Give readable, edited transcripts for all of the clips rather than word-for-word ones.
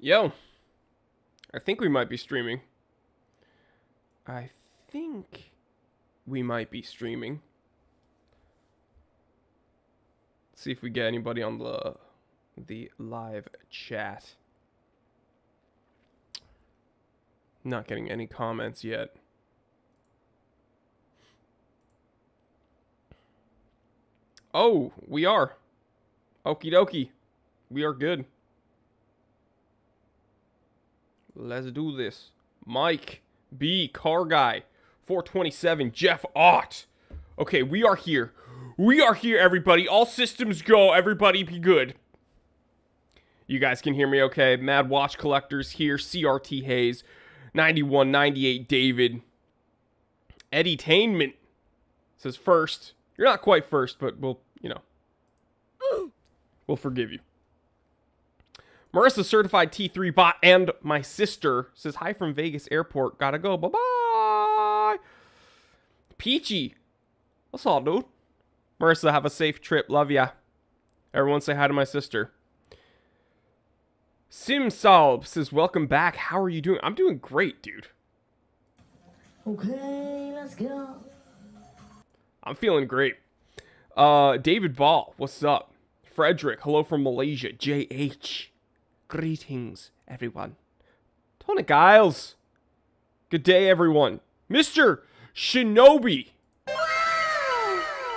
Yo, I think we might be streaming. I think we might be streaming. Let's see if we get anybody on the live chat. Not getting any comments yet. Oh, we are. Okie dokie. We are good. Let's do this. Mike B. Car Guy 427 Jeff Ott. Okay, we are here. We are here, everybody. All systems go. Everybody be good. You guys can hear me okay. Mad Watch Collectors here. CRT Hayes. 9198 David. Eddie Tainment says first. You're not quite first, but we'll forgive you. Marissa Certified T3 Bot and my sister says hi from Vegas Airport. Gotta go. Bye-bye. Peachy. What's all, dude? Marissa, have a safe trip. Love ya. Everyone say hi to my sister. Simsalb says, welcome back. How are you doing? I'm doing great, dude. Okay, let's go. I'm feeling great. David Ball, what's up? Frederick, hello from Malaysia. JH, greetings, everyone. Tony Giles, good day, everyone. Mr. Shinobi,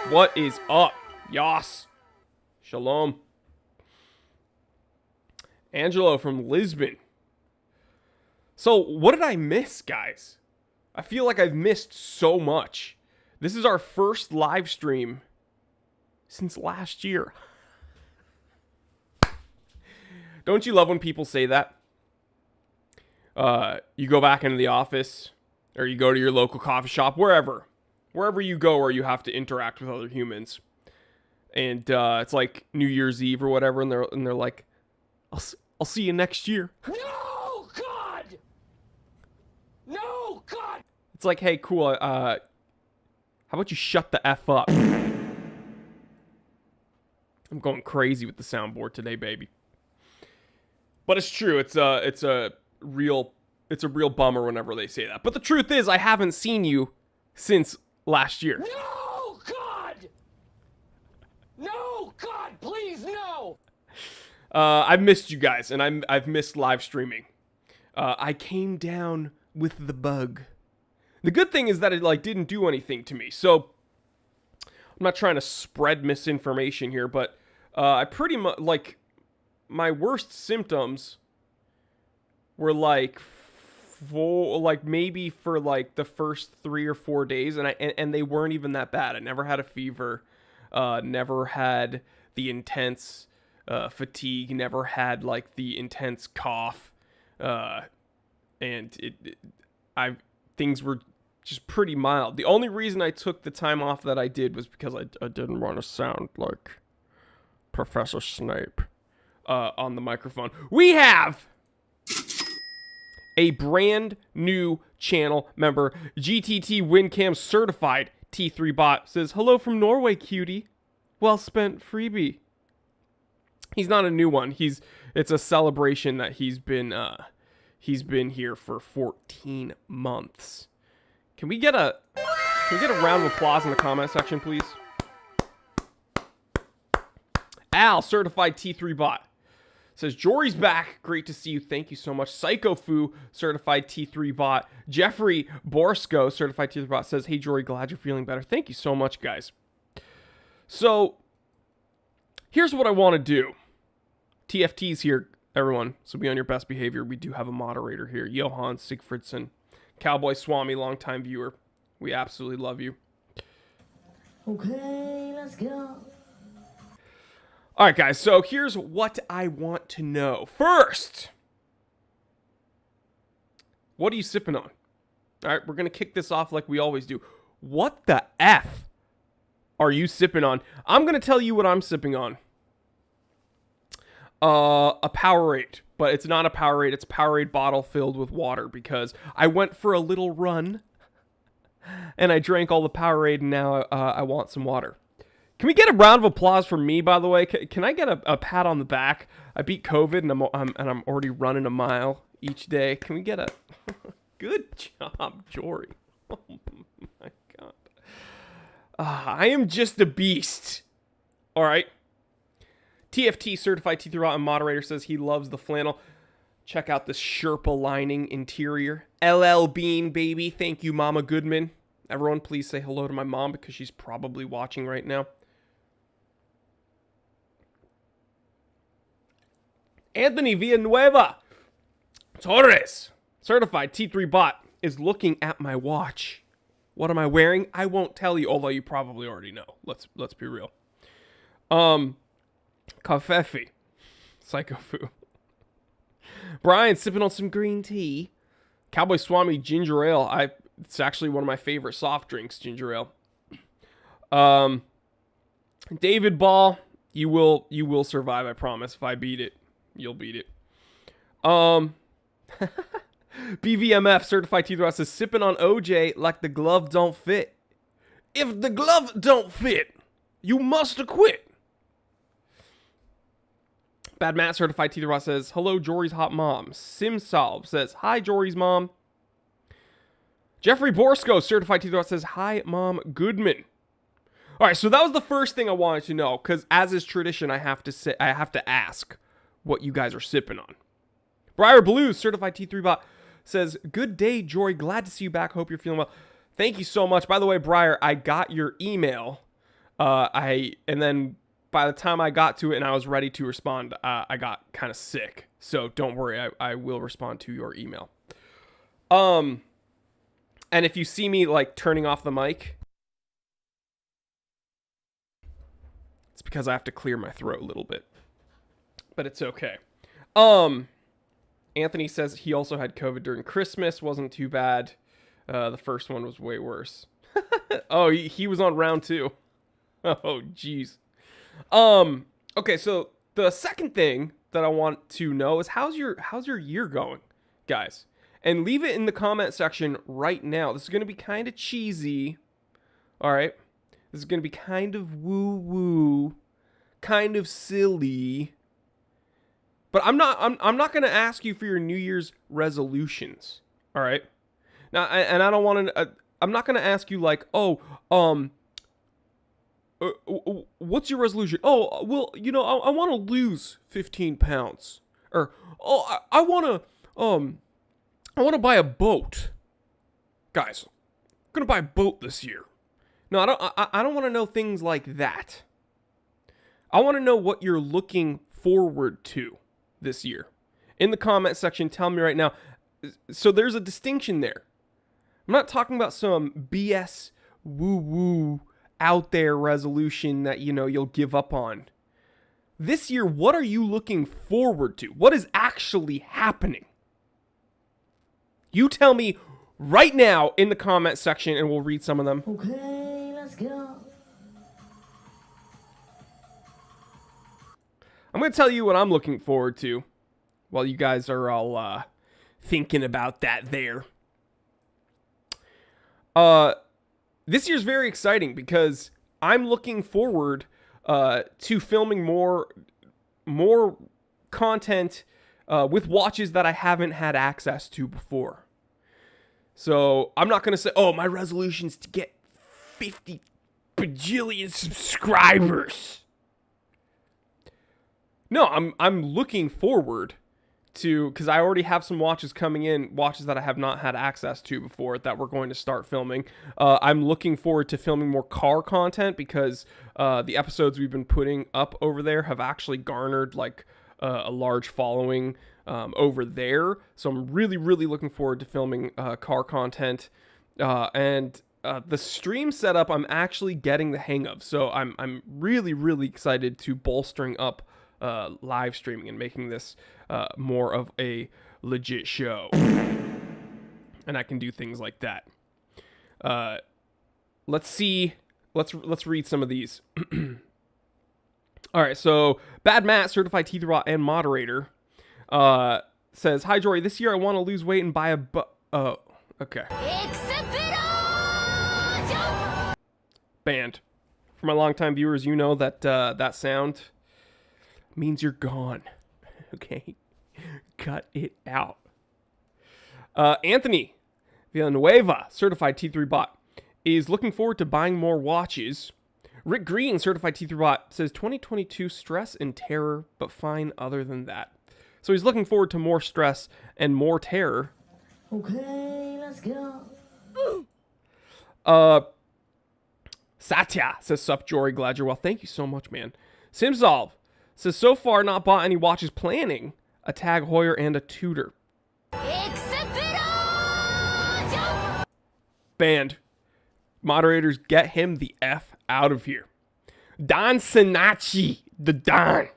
what is up? Yas, shalom. Angelo from Lisbon. So, what did I miss, guys? I feel like I've missed so much. This is our first live stream since last year. Don't you love when people say that? You go back into the office, or you go to your local coffee shop, wherever you go where you have to interact with other humans. And it's like New Year's Eve or whatever, and they're like, I'll see you next year. No, God! No, God! It's like, hey, cool, how about you shut the F up? I'm going crazy with the soundboard today, baby. But it's true. It's a real bummer whenever they say that. But the truth is, I haven't seen you since last year. No, God! No, God, please, no! I've missed you guys, and I've missed live streaming. I came down with the bug. The good thing is that it didn't do anything to me. So I'm not trying to spread misinformation here, but I pretty much my worst symptoms were maybe for the first 3 or 4 days, and they weren't even that bad. I never had a fever, never had the intense fatigue, never had the intense cough, and things were just pretty mild. The only reason I took the time off that I did was because I didn't want to sound like Professor Snape on the microphone. We have a brand new channel member, GTT Wincam Certified T3 Bot says, hello from Norway, cutie. Well spent freebie. He's not a new one. It's a celebration that he's been here for 14 months. Can we get a round of applause in the comment section, please? Al, Certified T3 Bot says, Jory's back. Great to see you. Thank you so much. Psycho Fu, Certified T3 Bot. Jeffrey Borsko, Certified T3 Bot says, hey, Jory, glad you're feeling better. Thank you so much, guys. So, here's what I want to do. TFT's here, everyone, so be on your best behavior. We do have a moderator here. Johan Sigfridsson, Cowboy Swami, longtime viewer. We absolutely love you. Okay, let's go. All right, guys, so here's what I want to know. First, what are you sipping on? All right, we're going to kick this off like we always do. What the F are you sipping on? I'm going to tell you what I'm sipping on. A Powerade, but it's not a Powerade. It's a Powerade bottle filled with water because I went for a little run and I drank all the Powerade and now I want some water. Can we get a round of applause for me, by the way? Can I get a pat on the back? I beat COVID, and I'm already running a mile each day. Can we get a good job, Jory? Oh my god. I am just a beast. All right. TFT, certified Teeth Rot and moderator, says he loves the flannel. Check out this Sherpa lining interior. LL Bean, baby. Thank you, Mama Goodman. Everyone, please say hello to my mom because she's probably watching right now. Anthony Villanueva Torres, certified T3 bot, is looking at my watch. What am I wearing? I won't tell you, although you probably already know. Let's be real. Kafefi, Psycho Fu. Brian sipping on some green tea. Cowboy Swami ginger ale. It's actually one of my favorite soft drinks, ginger ale. David Ball, you will survive, I promise. If I beat it, you'll beat it. BVMF, certified teeth rot, says sipping on OJ like the glove don't fit. If the glove don't fit, you must acquit. Bad Matt, certified teeth rot, says hello, Jory's hot mom. Simsolve says hi, Jory's mom. Jeffrey Borsko, certified teeth rot, says hi, Mom Goodman. All right, so that was the first thing I wanted to know, because as is tradition, I have to ask what you guys are sipping on. Briar Blues, certified T3 bot, says good day, Jory. Glad to see you back. Hope you're feeling well. Thank you so much. By the way, Briar, I got your email. And then by the time I got to it and I was ready to respond, I got kind of sick. So don't worry, I will respond to your email. And if you see me like turning off the mic, it's because I have to clear my throat a little bit. But it's okay. Anthony says he also had COVID during Christmas. Wasn't too bad. The first one was way worse. Oh, he was on round 2. Oh, jeez. Okay, so the second thing that I want to know is how's your year going, guys? And leave it in the comment section right now. This is going to be kind of cheesy. All right? This is going to be kind of woo-woo, kind of silly. But I'm not going to ask you for your New Year's resolutions. All right? Now, and I don't want to I'm not going to ask you like, "Oh, what's your resolution?" "Oh, well, you know, I want to lose 15 pounds." Or, "Oh, I want to buy a boat." Guys, I'm going to buy a boat this year. No, I don't want to know things like that. I want to know what you're looking forward to this year. In the comment section, tell me right now. So there's a distinction there. I'm not talking about some BS woo-woo out there resolution that, you know, you'll give up on. This year, what are you looking forward to? What is actually happening? You tell me right now in the comment section and we'll read some of them. Okay, let's go. I'm going to tell you what I'm looking forward to while you guys are all thinking about that there. This year's very exciting because I'm looking forward to filming more content with watches that I haven't had access to before. So I'm not going to say, oh, my resolution's to get 50 bajillion subscribers. No, I'm looking forward to, because I already have some watches coming in, watches that I have not had access to before that we're going to start filming. I'm looking forward to filming more car content because the episodes we've been putting up over there have actually garnered like a large following over there. So I'm really, really looking forward to filming car content. And the stream setup I'm actually getting the hang of. So I'm really, really excited to bolstering up live streaming and making this more of a legit show. And I can do things like that. Let's see. Let's read some of these. All right, so Bad Matt, certified teeth rot and moderator, says, "Hi Jory, this year I want to lose weight and buy a oh, okay. Banned. For my longtime viewers, you know that that sound means you're gone. Okay? Cut it out. Anthony Villanueva, certified T3 bot, is looking forward to buying more watches. Rick Green, certified T3 bot, says 2022 stress and terror, but fine other than that. So he's looking forward to more stress and more terror. Okay, let's go. Satya says, sup, Jory, glad you're well. Thank you so much, man. Simsolve says, so far not bought any watches, planning a Tag Heuer and a Tudor. Banned. Moderators, get him the F out of here. Don Sinacci, the Don.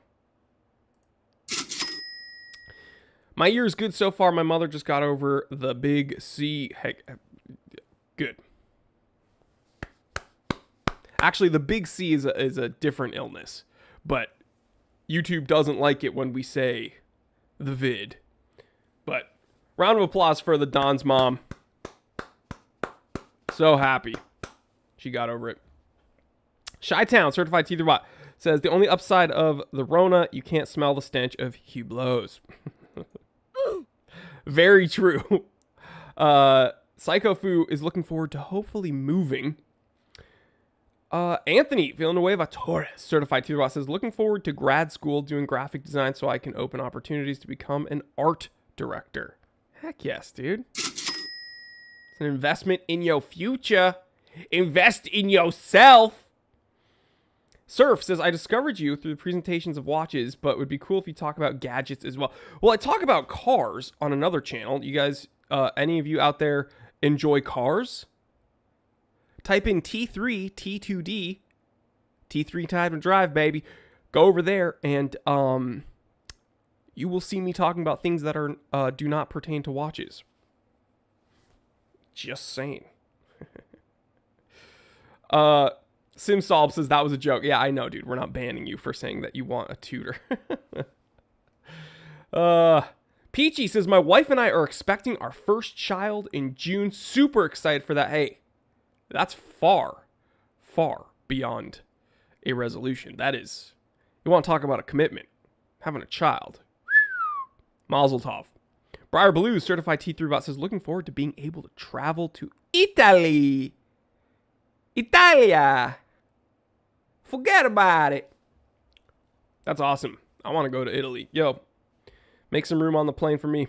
My year is good so far. My mother just got over the big C. Hey, good. Actually, the big C is a different illness, but YouTube doesn't like it when we say the vid. But round of applause for the Don's mom. So happy she got over it. Chi-Town, certified T3 bot, says the only upside of the Rona, you can't smell the stench of Hublots. Very true. Psycho Fu is looking forward to hopefully moving. Anthony Villanueva Torres, certified T3 bot, says looking forward to grad school doing graphic design so I can open opportunities to become an art director. Heck yes, dude. It's an investment in your future. Invest in yourself. Surf says, I discovered you through the presentations of watches, but it would be cool if you talk about gadgets as well. Well, I talk about cars on another channel. You guys, any of you out there enjoy cars? Type in T3, T2D, T3 time to drive, baby. Go over there and you will see me talking about things that are do not pertain to watches. Just saying. Simsolve says that was a joke. Yeah, I know, dude. We're not banning you for saying that you want a tutor. Peachy says, my wife and I are expecting our first child in June. Super excited for that. Hey, that's far, far beyond a resolution. That is, you want to talk about a commitment. Having a child. Mazel tov. Briar Blues, certified T3 bot, says, looking forward to being able to travel to Italy. Italia. Forget about it. That's awesome. I want to go to Italy. Yo, make some room on the plane for me.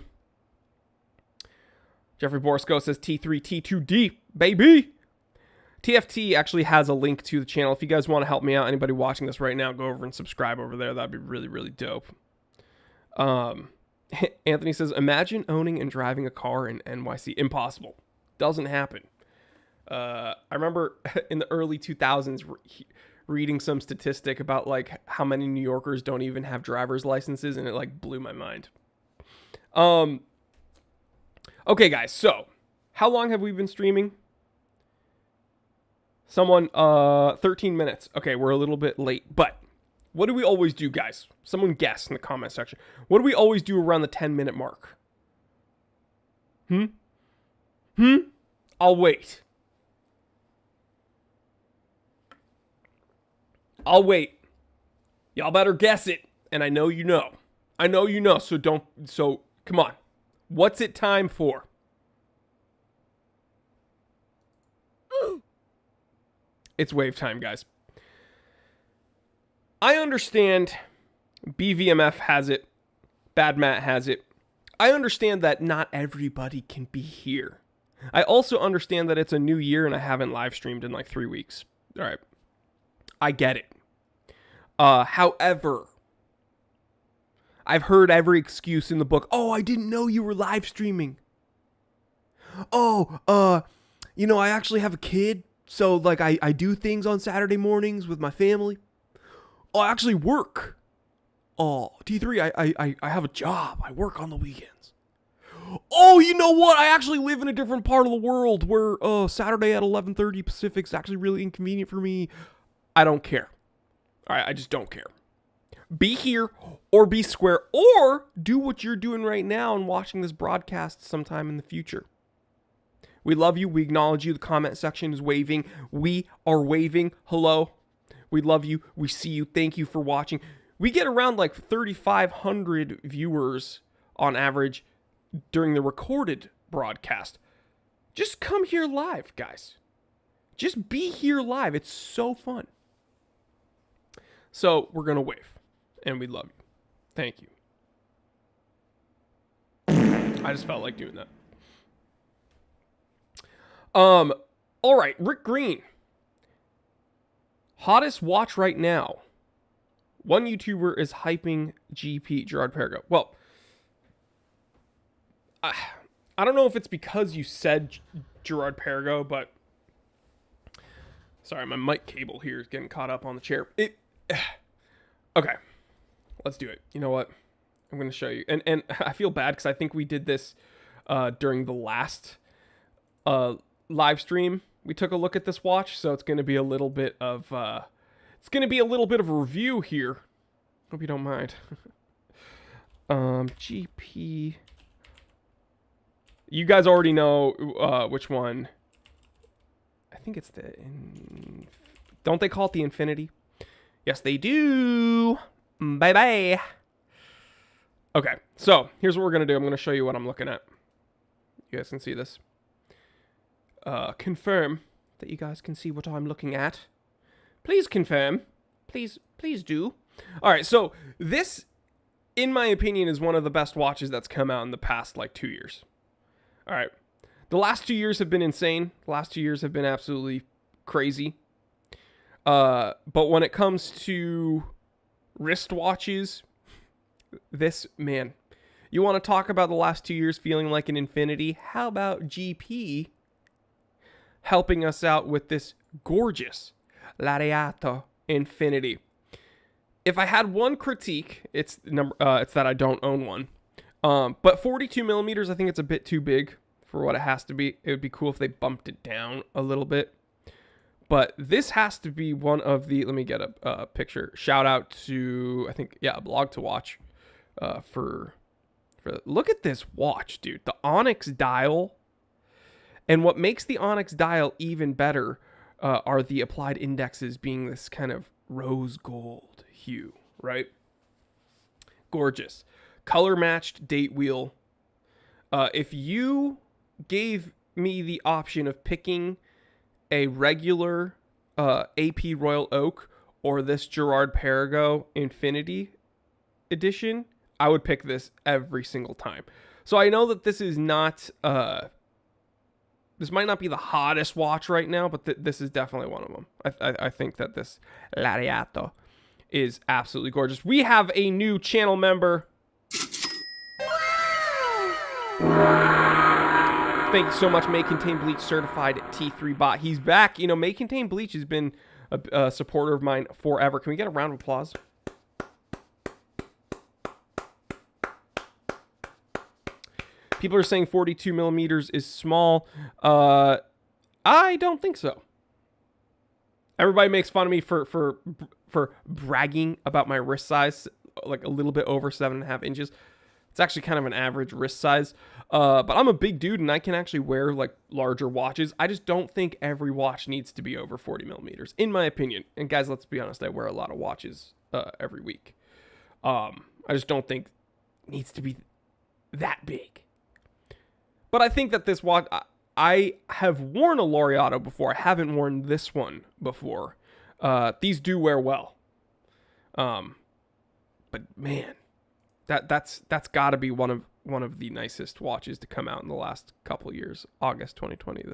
Jeffrey Borsco says T3, T2D, baby. TFT actually has a link to the channel. If you guys want to help me out, anybody watching this right now, go over and subscribe over there. That'd be really, really dope. Anthony says, imagine owning and driving a car in NYC. Impossible. Doesn't happen. I remember in the early 2000s reading some statistic about like how many New Yorkers don't even have driver's licenses, and it like blew my mind. Okay, guys, so how long have we been streaming? Someone, 13 minutes. Okay, we're a little bit late, but what do we always do, guys? Someone guess in the comment section. What do we always do around the 10-minute mark? I'll wait. I'll wait. Y'all better guess it. And I know you know. I know you know, so come on. What's it time for? It's wave time, guys. I understand BVMF has it. Bad Matt has it. I understand that not everybody can be here. I also understand that it's a new year and I haven't live streamed in like 3 weeks. All right. I get it. However, I've heard every excuse in the book. Oh, I didn't know you were live streaming. Oh, I actually have a kid. So like I do things on Saturday mornings with my family. Oh, I actually work. Oh, T3, I have a job. I work on the weekends. Oh, you know what? I actually live in a different part of the world where Saturday at 11:30 Pacific is actually really inconvenient for me. I don't care. All right, I just don't care. Be here or be square or do what you're doing right now and watching this broadcast sometime in the future. We love you. We acknowledge you. The comment section is waving. We are waving. Hello. We love you. We see you. Thank you for watching. We get around like 3,500 viewers on average during the recorded broadcast. Just come here live, guys. Just be here live. It's so fun. So we're going to wave. And we love you. Thank you. I just felt like doing that. All right, Rick Green. Hottest watch right now. One YouTuber is hyping GP, Girard-Perregaux. Well, I don't know if it's because you said Girard-Perregaux, but sorry, my mic cable here is getting caught up on the chair. Okay, let's do it. You know what? I'm going to show you. And I feel bad because I think we did this during the last live stream. We took a look at this watch, so it's going to be a little bit of a review here. Hope you don't mind. GP. You guys already know which one. I think it's the... Don't they call it the Infinity? Yes, they do. Bye-bye. Okay, so here's what we're going to do. I'm going to show you what I'm looking at. You guys can see this. Confirm that you guys can see what I'm looking at. Please confirm. Please do. All right, so this, in my opinion, is one of the best watches that's come out in the past, like, 2 years. All right. The last 2 years have been insane. The last 2 years have been absolutely crazy. But when it comes to wristwatches, this, man, you want to talk about the last 2 years feeling like an infinity? How about GP helping us out with this gorgeous Lariato Infinity? If I had one critique, it's that I don't own one. But 42 millimeters, I think it's a bit too big for what it has to be. It would be cool if they bumped it down a little bit. But this has to be one of the, let me get a picture. Shout out to, I think, yeah, a blog to watch for look at this watch, dude. The Onyx dial. And what makes the Onyx dial even better are the applied indexes being this kind of rose gold hue, right? Gorgeous. Color matched date wheel. If you gave me the option of picking a regular AP Royal Oak or this Girard-Perregaux Infinity edition, I would pick this every single time. So I know that this is not, this might not be the hottest watch right now, but this is definitely one of them. I think that this Lariato is absolutely gorgeous. We have a new channel member. Thank you so much, May Contain Bleach Certified T3 Bot. He's back. You know, May Contain Bleach has been a supporter of mine forever. Can we get a round of applause? People are saying 42 millimeters is small. I don't think so. Everybody makes fun of me for bragging about my wrist size, like a little bit over 7.5 inches. It's actually kind of an average wrist size. But I'm a big dude and I can actually wear like larger watches. I just don't think every watch needs to be over 40 millimeters, in my opinion. And guys, let's be honest, I wear a lot of watches every week. I just don't think it needs to be that big. But I think that this watch, I have worn a Lariato before. I haven't worn this one before. These do wear well. But man, that's got to be one of the nicest watches to come out in the last couple years. August 2020.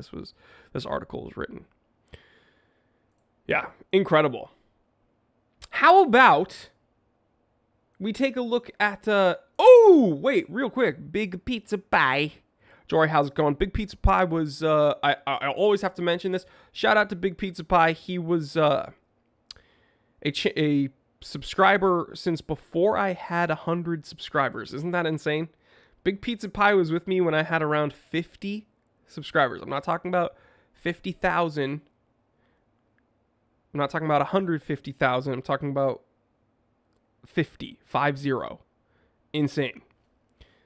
This article was written. Yeah, incredible. How about we take a look at oh, wait, real quick. Big Pizza Pie. Jory, how's it going? Big Pizza Pie was I always have to mention this. Shout out to Big Pizza Pie. He was a subscriber since before I had 100 subscribers. Isn't that insane? Big Pizza Pie was with me when I had around 50 subscribers. I'm not talking about 50,000. I'm not talking about 150,000. I'm talking about 50. Insane.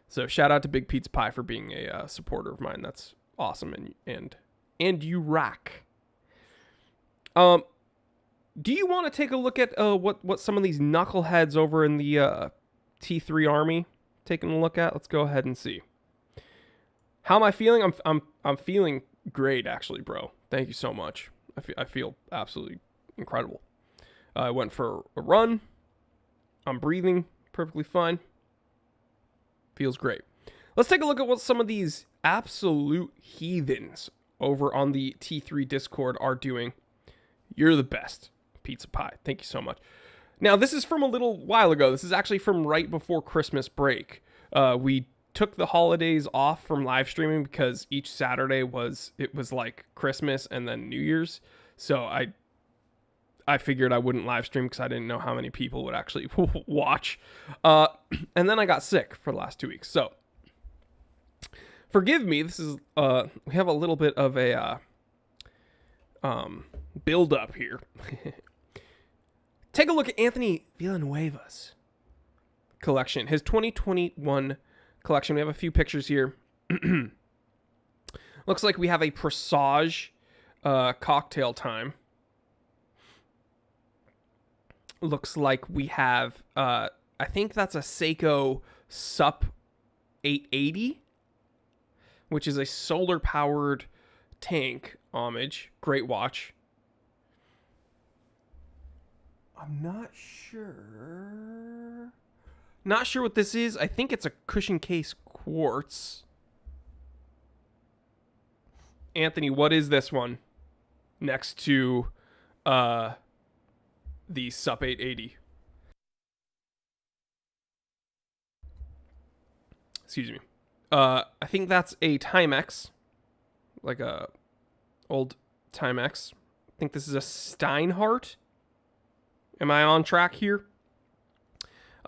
So shout out to Big Pizza Pie for being a supporter of mine. That's awesome, and you rock. do you want to take a look at what some of these knuckleheads over in the T3 army taking a look at? Let's go ahead and see. How am I feeling? I'm feeling great, actually, bro. Thank you so much. I feel absolutely incredible. I went for a run. I'm breathing perfectly fine. Feels great. Let's take a look at what some of these absolute heathens over on the T3 Discord are doing. You're the best. Pizza pie. Thank you so much. Now, this is from a little while ago. This is actually from right before Christmas break. We took the holidays off from live streaming because each Saturday was like Christmas and then New Year's. So I figured I wouldn't live stream because I didn't know how many people would actually watch. And then I got sick for the last 2 weeks. So forgive me. This is we have a little bit of a build up here. Take a look at Anthony Villanueva's collection, his 2021 collection. We have a few pictures here. Looks like we have a Presage cocktail time. Looks like we have, I think that's a Seiko Sup 880, which is a solar-powered tank homage. Great watch. I'm not sure. Not sure what this is. I think it's a cushion case quartz. Anthony, what is this one next to the Sup 880? Excuse me. I think that's a Timex, like a old Timex. I think this is a Steinhardt. Am I on track here?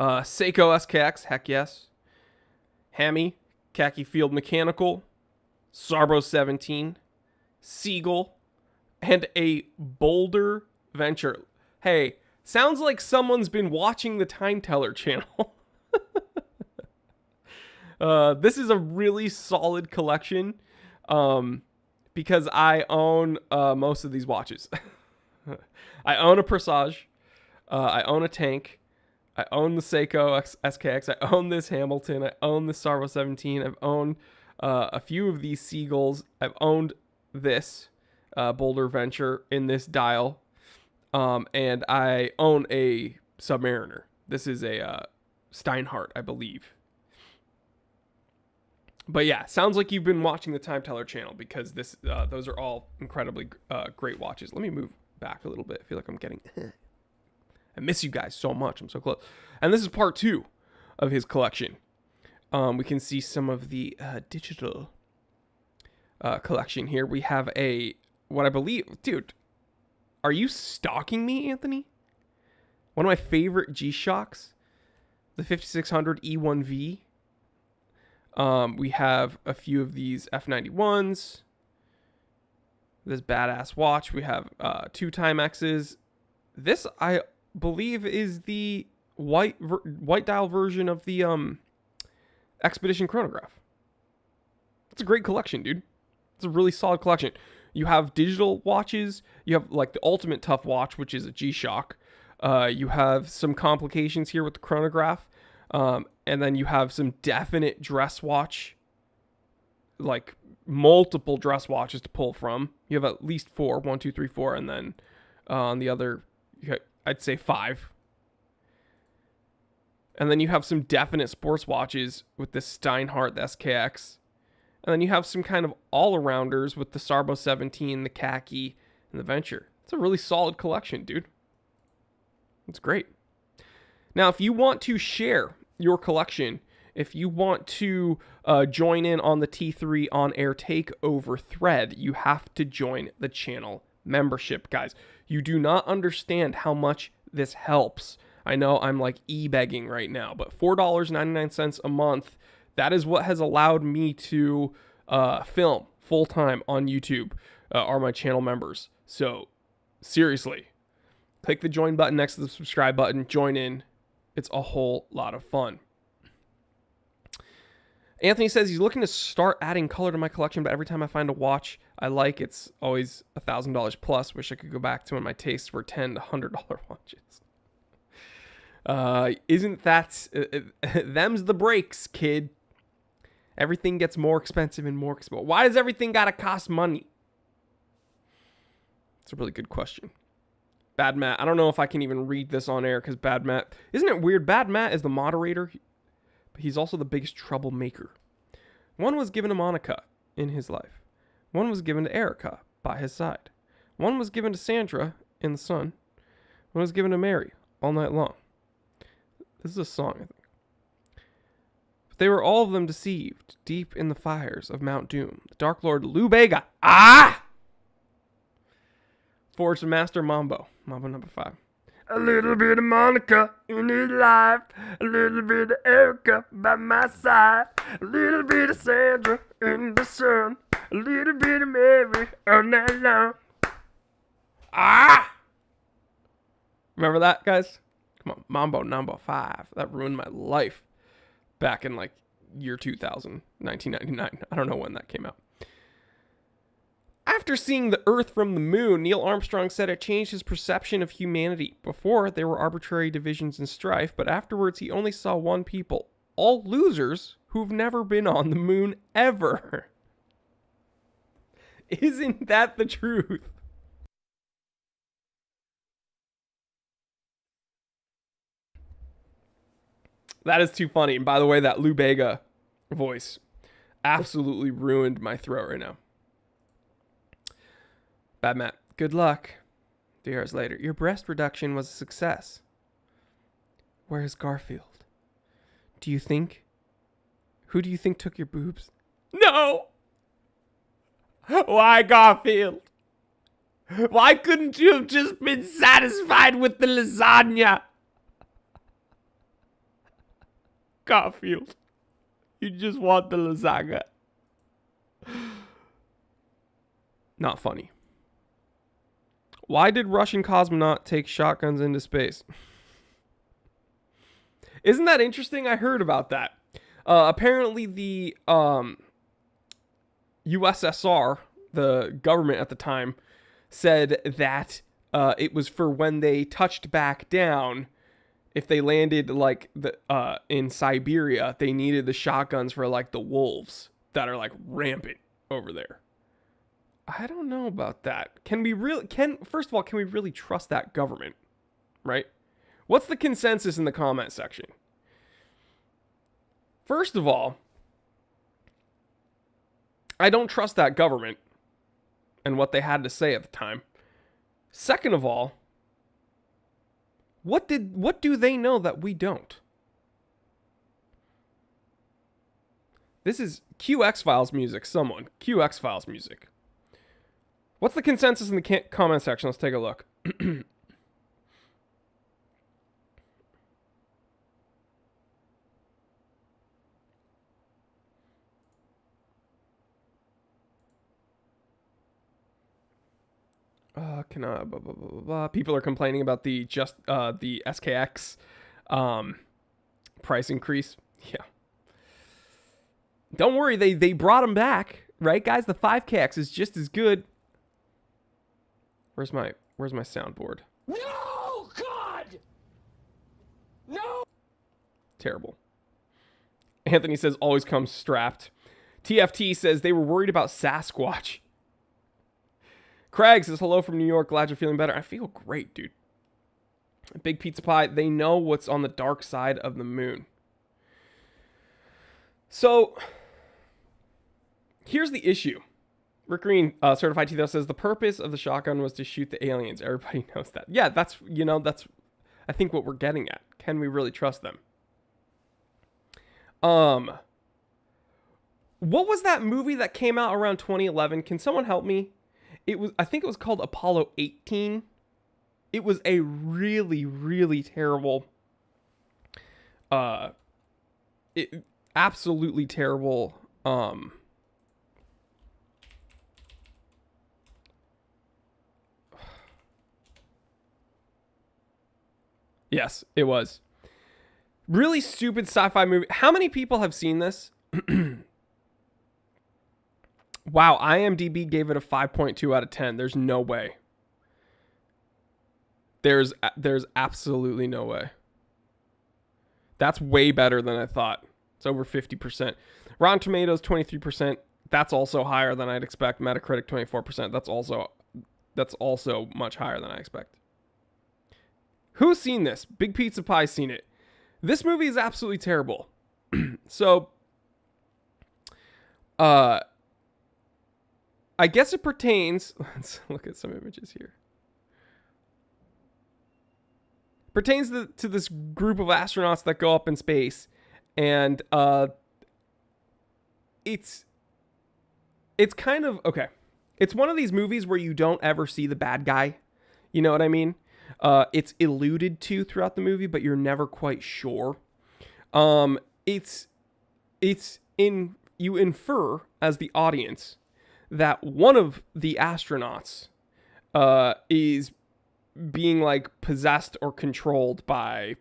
Seiko SKX, heck yes. Hemi, Khaki Field Mechanical, Sarbo 17, Seagull, and a Boulder Venture. Hey, sounds like someone's been watching the Time Teller channel. This is a really solid collection because I own most of these watches. I own a Presage. I own a tank. I own the Seiko SKX. I own this Hamilton. I own the Sarvo 17. I've owned a few of these Seagulls. I've owned this Boulder Venture in this dial. And I own a Submariner. This is a Steinhardt, I believe. But yeah, sounds like you've been watching the Time Teller channel because those are all incredibly great watches. Let me move back a little bit. I feel like I'm getting... I miss you guys so much. I'm so close. And this is part 2 of his collection. We can see some of the digital collection here. We have what I believe... Dude, are you stalking me, Anthony? One of my favorite G-Shocks. The 5600 E1V. We have a few of these F91s. This badass watch. We have 2 Timexes. This, I believe, is the white dial version of the Expedition chronograph. It's a great collection, dude. It's a really solid collection. You have digital watches. You have like the Ultimate Tough Watch, which is a G-Shock. You have some complications here with the chronograph. And then you have some definite dress watch, like multiple dress watches to pull from. You have at least 4, 1, 2, 3, 4, and then on the other, I'd say 5. And then you have some definite sports watches with the Steinhardt, the SKX. And then you have some kind of all-arounders with the Sarbo 17, the Khaki, and the Venture. It's a really solid collection, dude. It's great. Now, if you want to share your collection, if you want to join in on the T3 on-air takeover thread, you have to join the channel membership, guys. You do not understand how much this helps. I know I'm like e-begging right now, but $4.99 a month, that is what has allowed me to film full-time on YouTube, are my channel members. So, seriously, click the join button next to the subscribe button, join in. It's a whole lot of fun. Anthony says he's looking to start adding color to my collection, but every time I find a watch I like, it's always $1,000 plus. Wish I could go back to when my tastes were $10 to $100 watches. Isn't that them's the breaks, kid? Everything gets more expensive and more expensive. Why does everything gotta cost money? It's a really good question. Bad Matt. I don't know if I can even read this on air because Bad Matt. Isn't it weird? Bad Matt is the moderator, but he's also the biggest troublemaker. One was given to Monica in his life. One was given to Erica by his side. One was given to Sandra in the sun. One was given to Mary all night long. This is a song, I think. But they were all of them deceived deep in the fires of Mount Doom. The Dark Lord Lou Bega. Forged Master Mambo. Mambo number 5. A little bit of Monica in his life. A little bit of Erica by my side. A little bit of Sandra in the sun. A little bit of Mary all night long. Remember that, guys? Come on, Mambo number 5. That ruined my life back in like year 2000, 1999. I don't know when that came out. After seeing the Earth from the moon, Neil Armstrong said it changed his perception of humanity. Before, there were arbitrary divisions and strife, but afterwards he only saw one people. All losers who've never been on the moon ever. Isn't that the truth? That is too funny. And by the way, that Lou Bega voice absolutely ruined my throat right now. Bad Matt. Good luck. 2 years later. Your breast reduction was a success. Where is Garfield? Who do you think took your boobs? No! Why, Garfield? Why couldn't you have just been satisfied with the lasagna? Garfield, you just want the lasagna. Not funny. Why did Russian cosmonaut take shotguns into space? Isn't that interesting? I heard about that. Apparently the USSR, the government at the time, said that it was for when they touched back down. If they landed like in Siberia, they needed the shotguns for like the wolves that are like rampant over there. I don't know about that. First of all, can we really trust that government? Right? What's the consensus in the comment section? First of all, I don't trust that government and what they had to say at the time. Second of all, what do they know that we don't? This is QX-Files music. Someone. QX-Files music. What's the consensus in the comment section? Let's take a look. People are complaining about the SKX price increase. Yeah. Don't worry, they brought them back, right, guys? The 5KX is just as good. Where's my soundboard? No, God! No! Terrible. Anthony says always comes strapped. TFT says they were worried about Sasquatch. Craig says hello from New York. Glad you're feeling better. I feel great, dude. Big Pizza Pie. They know what's on the dark side of the moon. So here's the issue. Rick Green, Certified T-Though, says the purpose of the shotgun was to shoot the aliens. Everybody knows that. Yeah, that's I think what we're getting at. Can we really trust them? What was that movie that came out around 2011? Can someone help me? I think it was called Apollo 18. It was a really, really terrible, absolutely terrible, yes, it was. Really stupid sci-fi movie. How many people have seen this? Wow, IMDb gave it a 5.2 out of 10. There's no way. There's absolutely no way. That's way better than I thought. It's over 50%. Rotten Tomatoes 23%. That's also higher than I'd expect. Metacritic 24%. That's also much higher than I expect. Who's seen this? Big Pizza Pie's seen it. This movie is absolutely terrible. So, I guess it pertains. Let's look at some images here. Pertains to this group of astronauts that go up in space, and it's kind of okay. It's one of these movies where you don't ever see the bad guy. You know what I mean? It's alluded to throughout the movie, but you're never quite sure. You infer as the audience that one of the astronauts is being like possessed or controlled by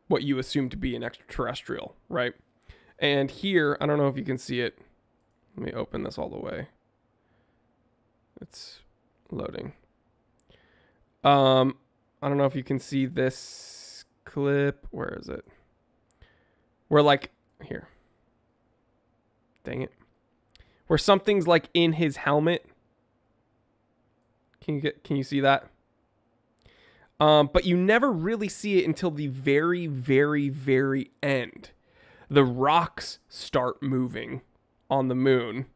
what you assume to be an extraterrestrial, right? And here, I don't know if you can see it. Let me open this all the way. It's loading. I don't know if you can see this clip. Where is it? Where like here. Dang it. Where something's like in his helmet. Can you see that? But you never really see it until the very, very, very end. The rocks start moving on the moon.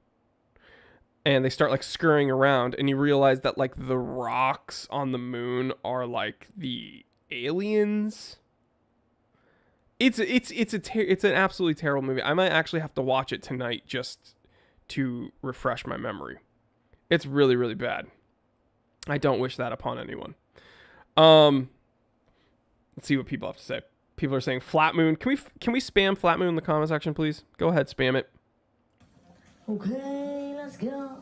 And they start like scurrying around. And you realize that like the rocks on the moon are like the aliens. It's an absolutely terrible movie. I might actually have to watch it tonight just to refresh my memory. It's really, really bad. I don't wish that upon anyone. Let's see what people have to say. People are saying Flat Moon. Can we spam Flat Moon in the comment section, please? Go ahead, spam it. Okay, let's go.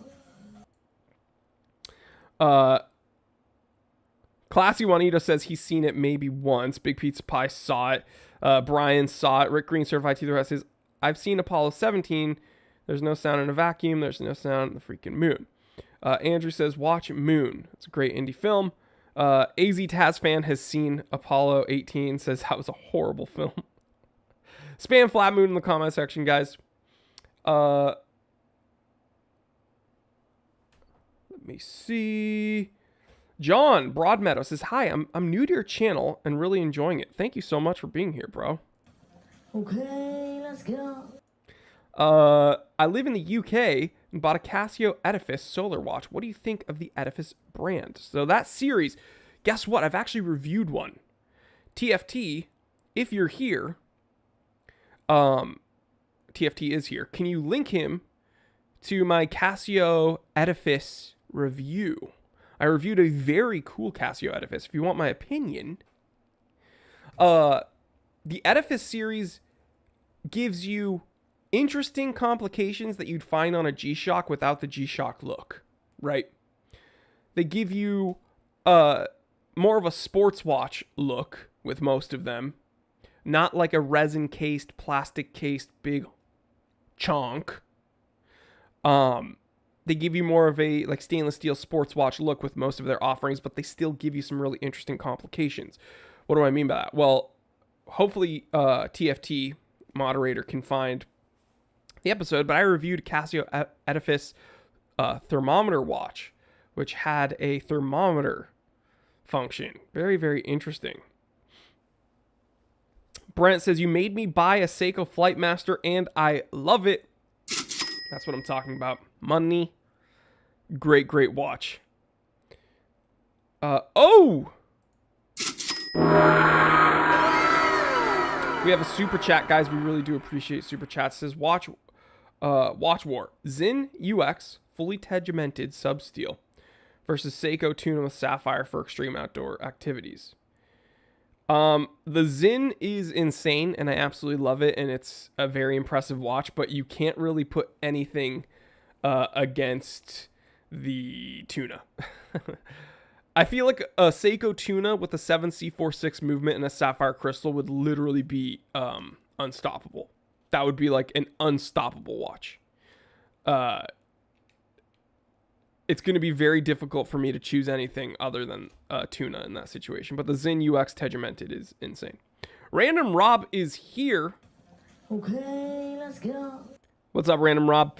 Classy Juanito says he's seen it maybe once. Big Pizza Pie saw it. Brian saw it. Rick Green Certified Teeth says, I've seen Apollo 17. There's no sound in a vacuum. There's no sound in the freaking moon. Andrew says, watch Moon. It's a great indie film. AZ Taz fan has seen Apollo 18. Says that was a horrible film. Spam Flat Moon in the comment section, guys. Let me see. John Broadmeadow says, hi, I'm new to your channel and really enjoying it. Thank you so much for being here, bro. Okay, let's go. I live in the UK and bought a Casio Edifice solar watch. What do you think of the Edifice brand? So that series, guess what? I've actually reviewed one. TFT, if you're here, TFT is here. Can you link him to my Casio Edifice review? I reviewed a very cool Casio Edifice. If you want my opinion, the Edifice series gives you interesting complications that you'd find on a G-Shock without the G-Shock look, right? They give you more of a sports watch look with most of them, not like a resin-cased, plastic-cased big chunk. They give you more of a like stainless steel sports watch look with most of their offerings, but they still give you some really interesting complications. What do I mean by that? Well, hopefully TFT moderator can find the episode, but I reviewed Casio Edifice thermometer watch, which had a thermometer function. Very, very interesting. Brent says, you made me buy a Seiko Flightmaster and I love it. That's what I'm talking about. Money. Great, great watch. Oh! We have a super chat, guys. We really do appreciate super chats. It says, watch War. Zin UX, fully tegimented sub-steel versus Seiko tuna with sapphire for extreme outdoor activities. The Zin is insane, and I absolutely love it, and it's a very impressive watch, but you can't really put anything against the tuna. I feel like a Seiko tuna with a 7C46 movement and a sapphire crystal would literally be unstoppable. That would be like an unstoppable watch. It's going to be very difficult for me to choose anything other than tuna in that situation. But the Zin UX Tegimented is insane. Random Rob is here. Okay, let's go. What's up, Random Rob?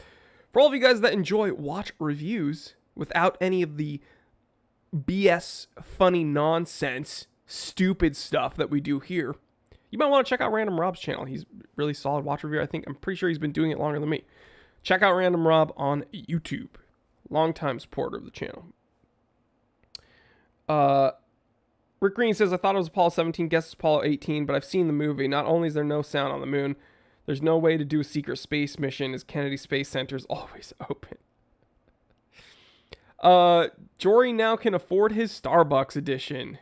For all of you guys that enjoy watch reviews without any of the BS, funny nonsense, stupid stuff that we do here, you might want to check out Random Rob's channel. He's really solid watch reviewer. I'm pretty sure he's been doing it longer than me. Check out Random Rob on YouTube. Longtime supporter of the channel. Rick Green says, I thought it was Apollo 17, guess it's Apollo 18, but I've seen the movie. Not only is there no sound on the moon, there's no way to do a secret space mission as Kennedy Space Center is always open. Jory now can afford his Starbucks edition.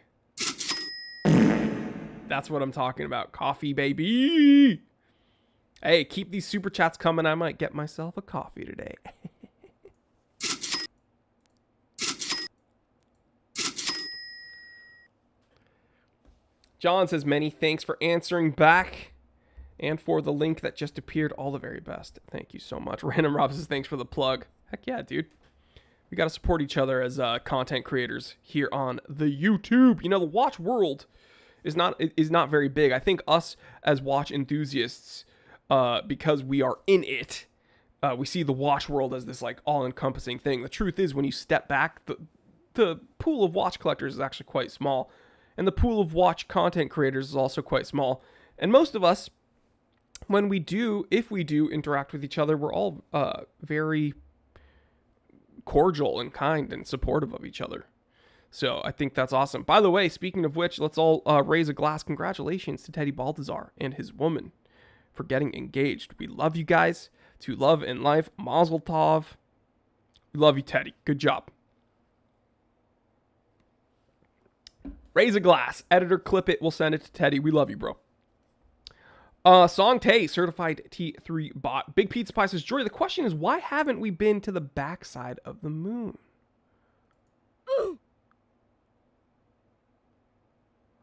That's what I'm talking about. Coffee, baby. Hey, keep these super chats coming. I might get myself a coffee today. John says, many thanks for answering back and for the link that just appeared. All the very best. Thank you so much. Random Rob says, thanks for the plug. Heck yeah, dude. We got to support each other as content creators here on the YouTube. You know, the watch world is not very big. I think us as watch enthusiasts, because we are in it, we see the watch world as this like all-encompassing thing. The truth is, when you step back, the pool of watch collectors is actually quite small. And the pool of watch content creators is also quite small. And most of us, if we do interact with each other, we're all very cordial and kind and supportive of each other. So I think that's awesome. By the way, speaking of which, let's all raise a glass. Congratulations to Teddy Baltazar and his woman for getting engaged. We love you guys. To love and life. Mazel tov. We love you, Teddy. Good job. Raise a glass. Editor, clip it. We'll send it to Teddy. We love you, bro. Song Tay, certified T3 bot. Big Pizza Pie says, Jory, the question is, why haven't we been to the backside of the moon?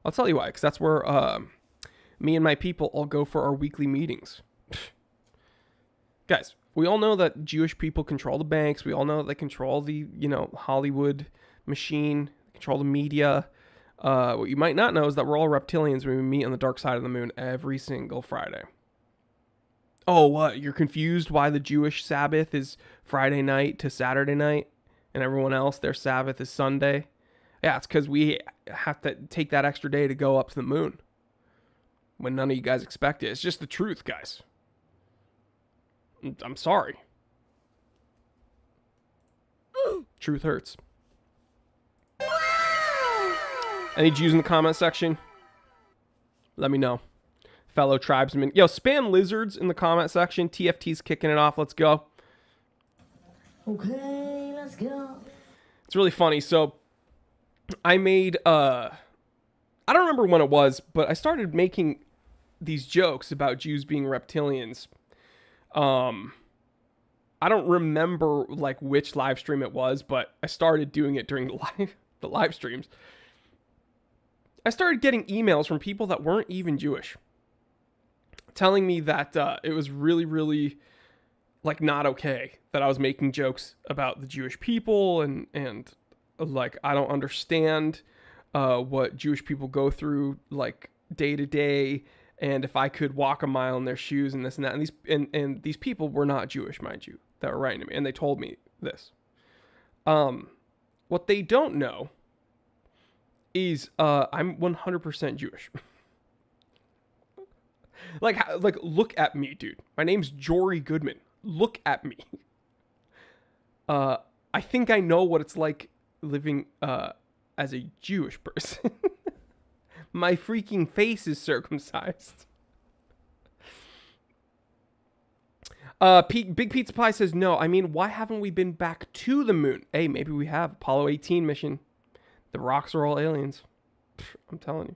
I'll tell you why, because that's where me and my people all go for our weekly meetings. Guys, we all know that Jewish people control the banks. We all know that they control the, Hollywood machine, control the media. What you might not know is that we're all reptilians when we meet on the dark side of the moon every single Friday. Oh, what? You're confused why the Jewish Sabbath is Friday night to Saturday night and everyone else, their Sabbath is Sunday? Yeah, it's because we have to take that extra day to go up to the moon when none of you guys expect it. It's just the truth, guys. I'm sorry. Truth hurts. Any Jews in the comment section? Let me know. Fellow tribesmen. Yo, spam lizards in the comment section. TFT's kicking it off. Let's go. Okay, let's go. It's really funny. So, I made, I don't remember when it was, but I started making these jokes about Jews being reptilians. I don't remember, like, which live stream it was, but I started doing it during the live streams. I started getting emails from people that weren't even Jewish telling me that it was really, really, like, not okay that I was making jokes about the Jewish people and like, I don't understand what Jewish people go through, like, day to day, and if I could walk a mile in their shoes and this and that. And these people were not Jewish, mind you, that were writing to me, and they told me this. What they don't know is I'm 100% Jewish. like, look at me, dude. My name's Jory Goodman. Look at me. I think I know what it's like living as a Jewish person. My freaking face is circumcised. Big Pizza Pie says, no, I mean, why haven't we been back to the moon? Hey, maybe we have. Apollo 18 mission. The rocks are all aliens. I'm telling you.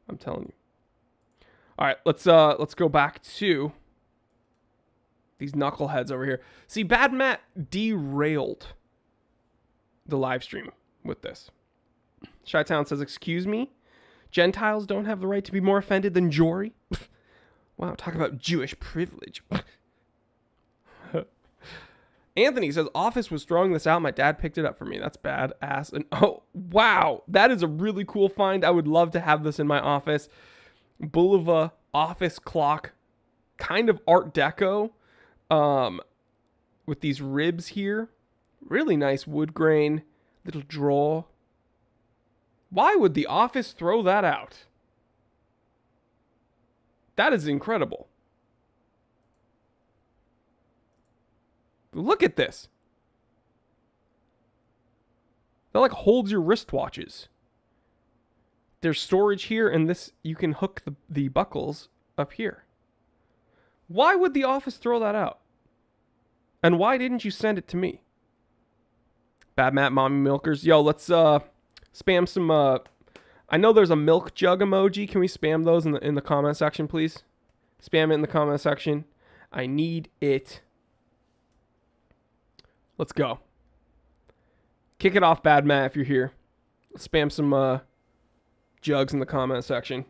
I'm telling you. All right, let's go back to these knuckleheads over here. See, Bad Matt derailed the live stream with this. Chi-Town says, excuse me? Gentiles don't have the right to be more offended than Jory? Wow, talk about Jewish privilege. Anthony says, Office was throwing this out. My dad picked it up for me. That's badass. And oh, wow. That is a really cool find. I would love to have this in my office. Bulova office clock. Kind of Art Deco. With these ribs here. Really nice wood grain. Little drawer. Why would the Office throw that out? That is incredible. Look at this. That like holds your wristwatches. There's storage here, and this you can hook the buckles up here. Why would the Office throw that out? And why didn't you send it to me? Bad Matt Mommy Milkers. Yo, let's spam some I know there's a milk jug emoji. Can we spam those in the comment section, please? Spam it in the comment section. I need it. Let's go. Kick it off, Bad Matt, if you're here. Spam some jugs in the comment section.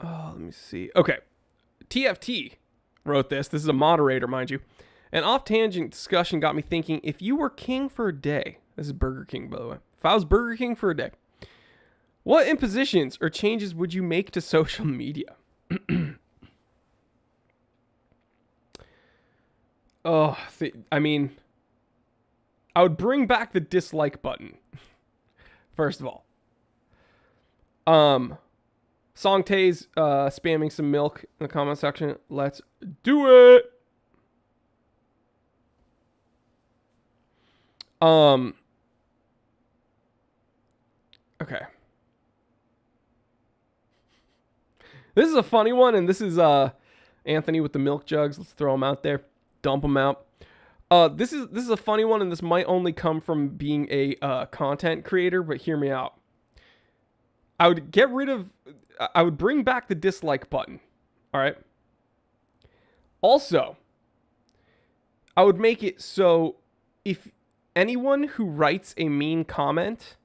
Oh, let me see. Okay. TFT wrote this. This is a moderator, mind you. An off-tangent discussion got me thinking, if you were king for a day, this is Burger King, by the way. If I was Burger King for a day, what impositions or changes would you make to social media? I mean, I would bring back the dislike button. First of all. Songtae's spamming some milk in the comment section. Let's do it. Okay. This is a funny one, and this is Anthony with the milk jugs. Let's throw them out there. Dump them out. This is a funny one, and this might only come from being a content creator, but hear me out. I would bring back the dislike button. All right. Also, I would make it so if anyone who writes a mean comment,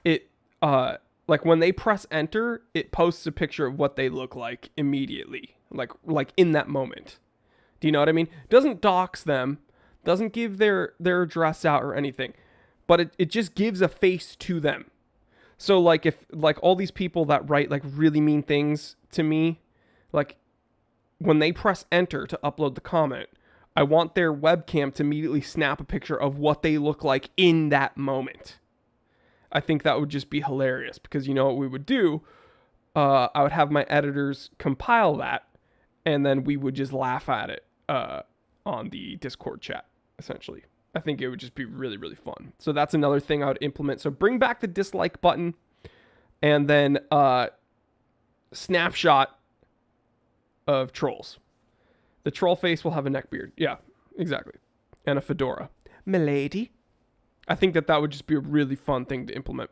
it like when they press enter, it posts a picture of what they look like immediately, like in that moment. Do you know what I mean? Doesn't dox them, doesn't give their address out or anything, but it just gives a face to them. So like if like all these people that write like really mean things to me, like when they press enter to upload the comment, I want their webcam to immediately snap a picture of what they look like in that moment. I think that would just be hilarious because you know what we would do? I would have my editors compile that and then we would just laugh at it on the Discord chat, essentially. I think it would just be really, really fun. So that's another thing I would implement. So bring back the dislike button and then snapshot of trolls. The troll face will have a neck beard. Yeah, exactly. And a fedora. Milady. I think that would just be a really fun thing to implement.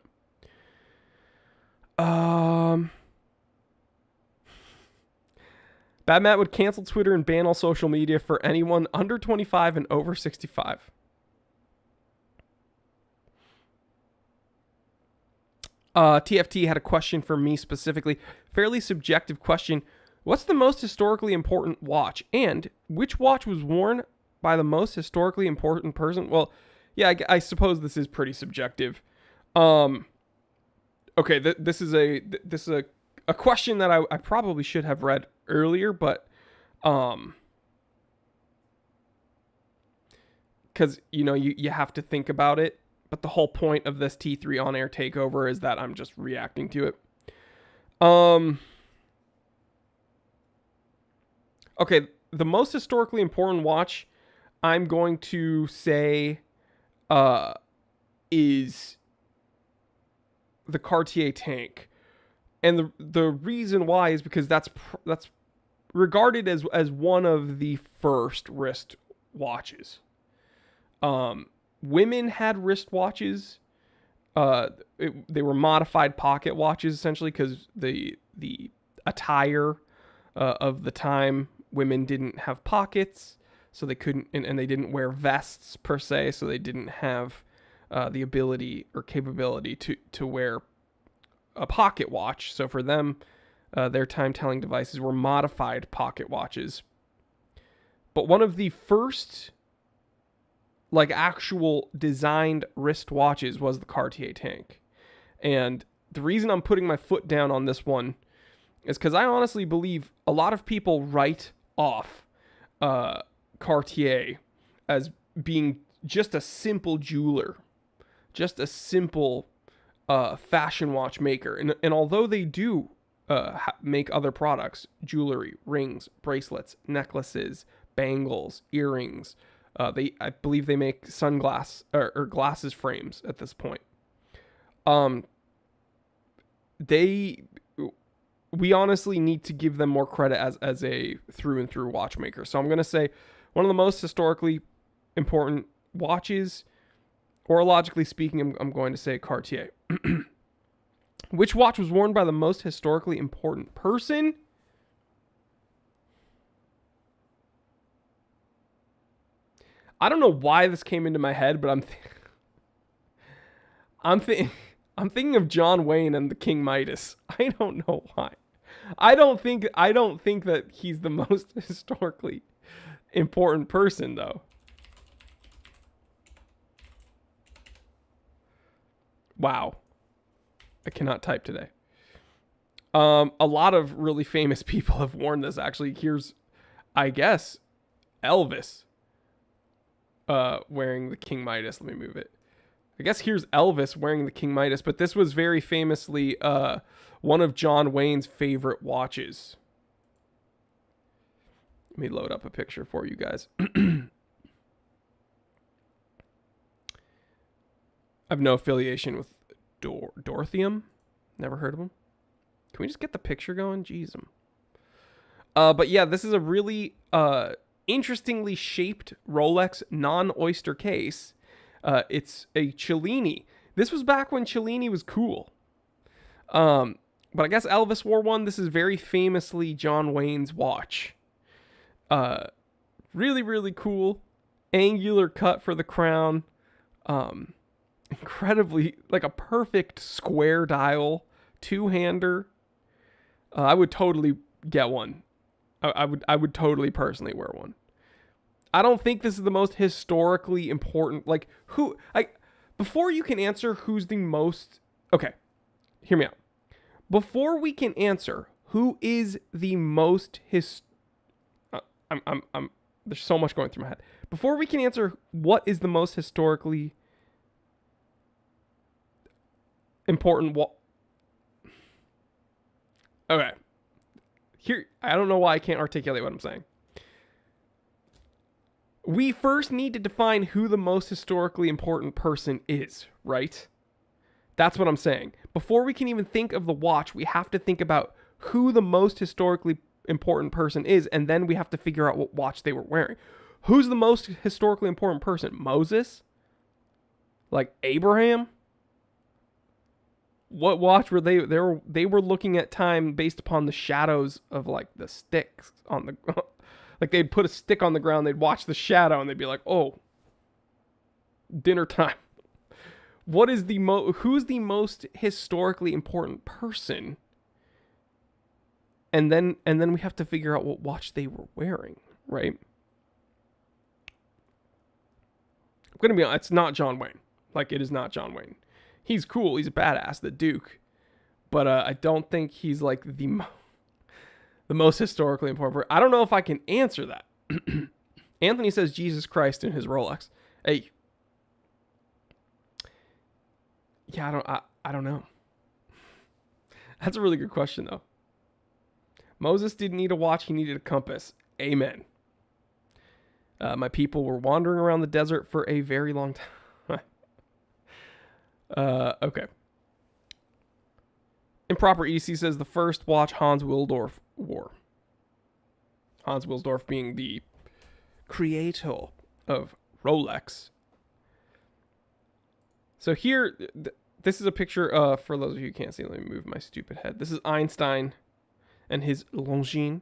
Bad Matt would cancel Twitter and ban all social media for anyone under 25 and over 65. TFT had a question for me specifically. Fairly subjective question. What's the most historically important watch? And which watch was worn by the most historically important person? Well, yeah, I suppose this is pretty subjective. Okay, this is a question that I probably should have read earlier, but because you know you have to think about it. But the whole point of this T3 on-air takeover is that I'm just reacting to it. Okay, the most historically important watch I'm going to say is the Cartier Tank. And the reason why is because that's regarded as one of the first wrist watches. Women had wristwatches. They were modified pocket watches essentially because the attire of the time, women didn't have pockets, so they couldn't, and they didn't wear vests per se, so they didn't have the ability or capability to wear a pocket watch. So for them, their time-telling devices were modified pocket watches. But one of the first, like, actual designed wristwatches was the Cartier Tank. And the reason I'm putting my foot down on this one is because I honestly believe a lot of people write off Cartier as being just a simple jeweler, just a simple fashion watch maker. And although they do make other products, jewelry, rings, bracelets, necklaces, bangles, earrings, I believe they make sunglass or glasses frames at this point. We honestly need to give them more credit as a through and through watchmaker. So I'm going to say one of the most historically important watches, or logically speaking, I'm going to say Cartier. Which watch was worn by the most historically important person? I don't know why this came into my head, but I'm thinking of John Wayne and the King Midas. I don't know why. I don't think that he's the most historically important person, though. Wow. I cannot type today. A lot of really famous people have worn this. Actually, here's, I guess, Elvis wearing the King Midas. Let me move it. I guess here's Elvis wearing the King Midas, but this was very famously one of John Wayne's favorite watches. Let me load up a picture for you guys. I have no affiliation with Dorothium. Never heard of him. Can we just get the picture going? Jeez. But yeah, this is a really interestingly shaped Rolex non-oyster case. It's a Cellini. This was back when Cellini was cool. But I guess Elvis wore one. This is very famously John Wayne's watch. Really, really cool. Angular cut for the crown. Incredibly, like a perfect square dial. Two-hander. I would totally get one. I would totally personally wear one. I don't think this is the most historically important. Like, before you can answer who's the most... Okay, hear me out. Before we can answer who is the most there's so much going through my head. Before we can answer what is the most historically important... Okay. Here, I don't know why I can't articulate what I'm saying. We first need to define who the most historically important person is, right? That's what I'm saying. Before we can even think of the watch, we have to think about who the most historically important person is, and then we have to figure out what watch they were wearing. Who's the most historically important person? Moses? Like Abraham? What watch were they? They were looking at time based upon the shadows of like the sticks on the, like they'd put a stick on the ground, they'd watch the shadow, and they'd be like, "Oh, dinner time." What is who's the most historically important person? And then we have to figure out what watch they were wearing, right? I'm gonna be honest, it's not John Wayne. Like, it is not John Wayne. He's cool. He's a badass, the Duke. But I don't think he's like the most historically important. I don't know if I can answer that. Anthony says Jesus Christ in his Rolex. Hey. Yeah, I don't know. That's a really good question, though. Moses didn't need a watch. He needed a compass. Amen. My people were wandering around the desert for a very long time. Okay. Improper EC says the first watch Hans Wilsdorf wore. Hans Wilsdorf being the creator of Rolex. So here, this is a picture, for those of you who can't see, let me move my stupid head. This is Einstein and his Longines. You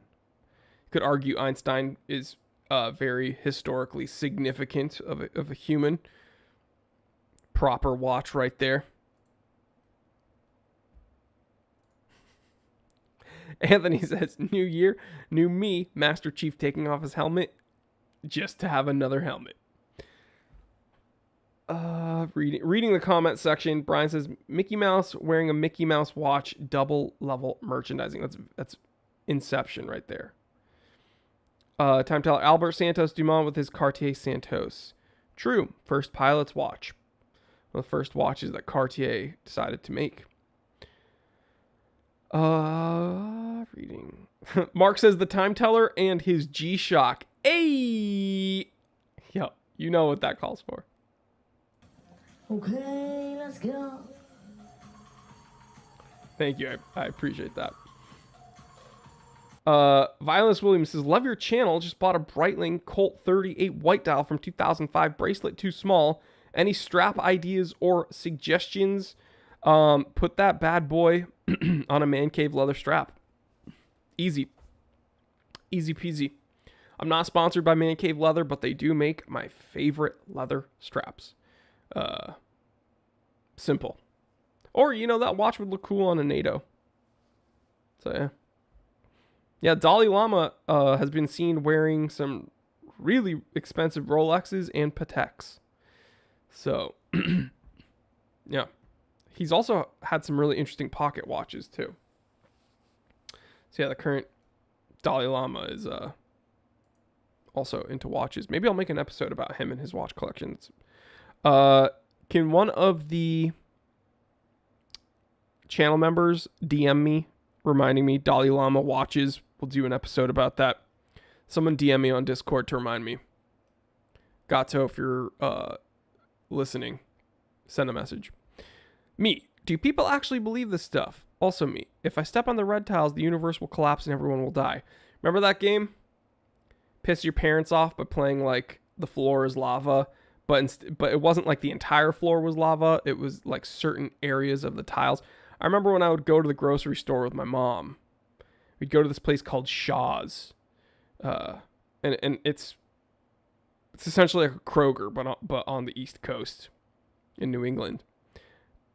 could argue Einstein is very historically significant of a human. proper watch right there. Anthony says, new year, new me, Master Chief taking off his helmet just to have another helmet. Reading the comment section, Brian says, Mickey Mouse wearing a Mickey Mouse watch, double level merchandising. That's Inception right there. Time teller, Albert Santos Dumont with his Cartier Santos. True, first pilot's watch. One of the first watches that Cartier decided to make. Reading. Mark says the time teller and his G-Shock. Hey! Yo, you know what that calls for. Okay, let's go. Thank you. I appreciate that. Violence Williams says, love your channel. Just bought a Breitling Colt 38 white dial from 2005. Bracelet too small. Any strap ideas or suggestions? Put that bad boy on a man cave leather strap. Easy. Easy peasy. I'm not sponsored by Man Cave Leather, but they do make my favorite leather straps. Simple. Or, you know, that watch would look cool on a NATO. So, yeah. Yeah, Dalai Lama has been seen wearing some really expensive Rolexes and Pateks. So, yeah. He's also had some really interesting pocket watches, too. So, yeah, the current Dalai Lama is also into watches. Maybe I'll make an episode about him and his watch collections. Can one of the channel members DM me, reminding me Dalai Lama watches? We'll do an episode about that. Someone DM me on Discord to remind me. Gato, if you're listening, send a message. Me, do people actually believe this stuff? Also me, if I step on the red tiles, the universe will collapse and everyone will die. Remember that game? Piss your parents off by playing like the floor is lava, but it wasn't like the entire floor was lava. It was like certain areas of the tiles. I remember when I would go to the grocery store with my mom. We'd go to this place called Shaw's, and it's essentially like a Kroger, but on the East Coast in New England.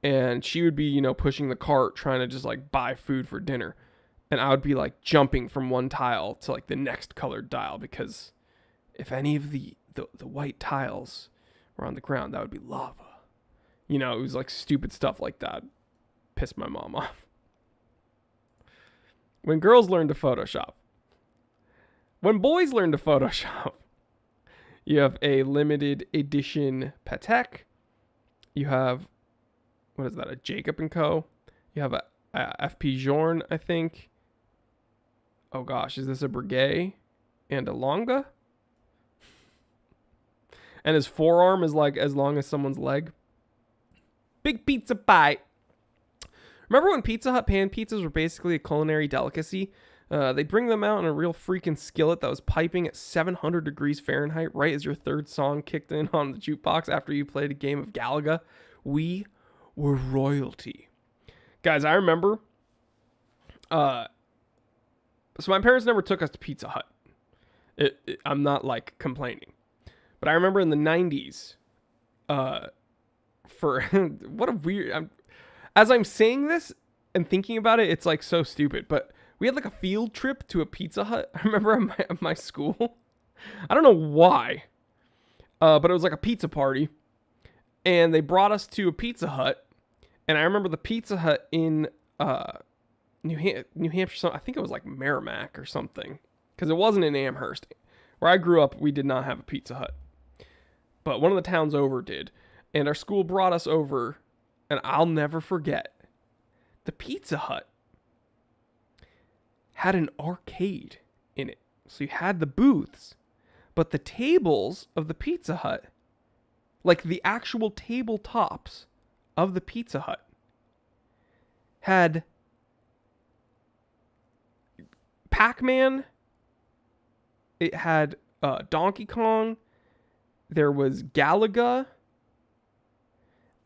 And she would be, you know, pushing the cart, trying to just like buy food for dinner. And I would be like jumping from one tile to like the next colored tile, because if any of the white tiles were on the ground, that would be lava. You know, it was like stupid stuff like that. Pissed my mom off. When girls learn to Photoshop. When boys learn to Photoshop. You have a limited edition Patek. You have, what is that, a Jacob & Co. You have a FP Journe, I think. Oh gosh, is this a Breguet and a Longa? And his forearm is like as long as someone's leg. Big pizza pie. Remember when Pizza Hut pan pizzas were basically a culinary delicacy? They'd bring them out in a real freaking skillet that was piping at 700 degrees Fahrenheit right as your third song kicked in on the jukebox after you played a game of Galaga. We were royalty. Guys, I remember... So my parents never took us to Pizza Hut. I'm not like complaining. But I remember in the 90s, for what a weird... as I'm saying this and thinking about it, it's like so stupid. But we had like a field trip to a Pizza Hut. I remember at my school. I don't know why. But it was like a pizza party. And they brought us to a Pizza Hut. And I remember the Pizza Hut in New Hampshire. I think it was like Merrimack or something. Because it wasn't in Amherst. Where I grew up, we did not have a Pizza Hut. But one of the towns over did. And our school brought us over. And I'll never forget. The Pizza Hut had an arcade in it. So you had the booths. But the tables of the Pizza Hut, like the actual tabletops of the Pizza Hut, had Pac-Man. It had Donkey Kong. There was Galaga.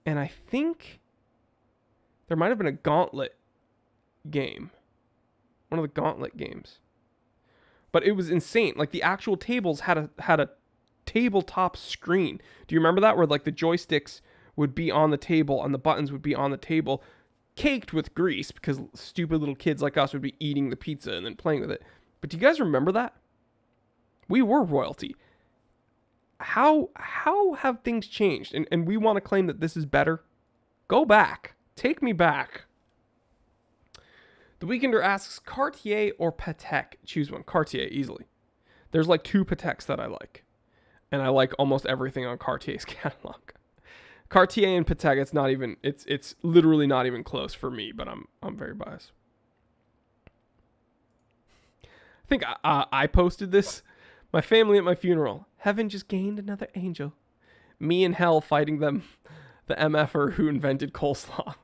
And I think there might have been a Gauntlet game. One of the Gauntlet games. But it was insane. Like the actual tables had a tabletop screen. Do you remember that? Where like the joysticks would be on the table and the buttons would be on the table, caked with grease because stupid little kids like us would be eating the pizza and then playing with it. But do you guys remember that? We were royalty. How have things changed? And we want to claim that this is better? Go back. Take me back. The Weekender asks, Cartier or Patek? Choose one. Cartier, easily. There's like 2 Pateks that I like. And I like almost everything on Cartier's catalog. Cartier and Patek, it's literally not even close for me, but I'm very biased. I think I posted this. My family at my funeral. Heaven just gained another angel. Me and hell fighting them, the MFer who invented coleslaw.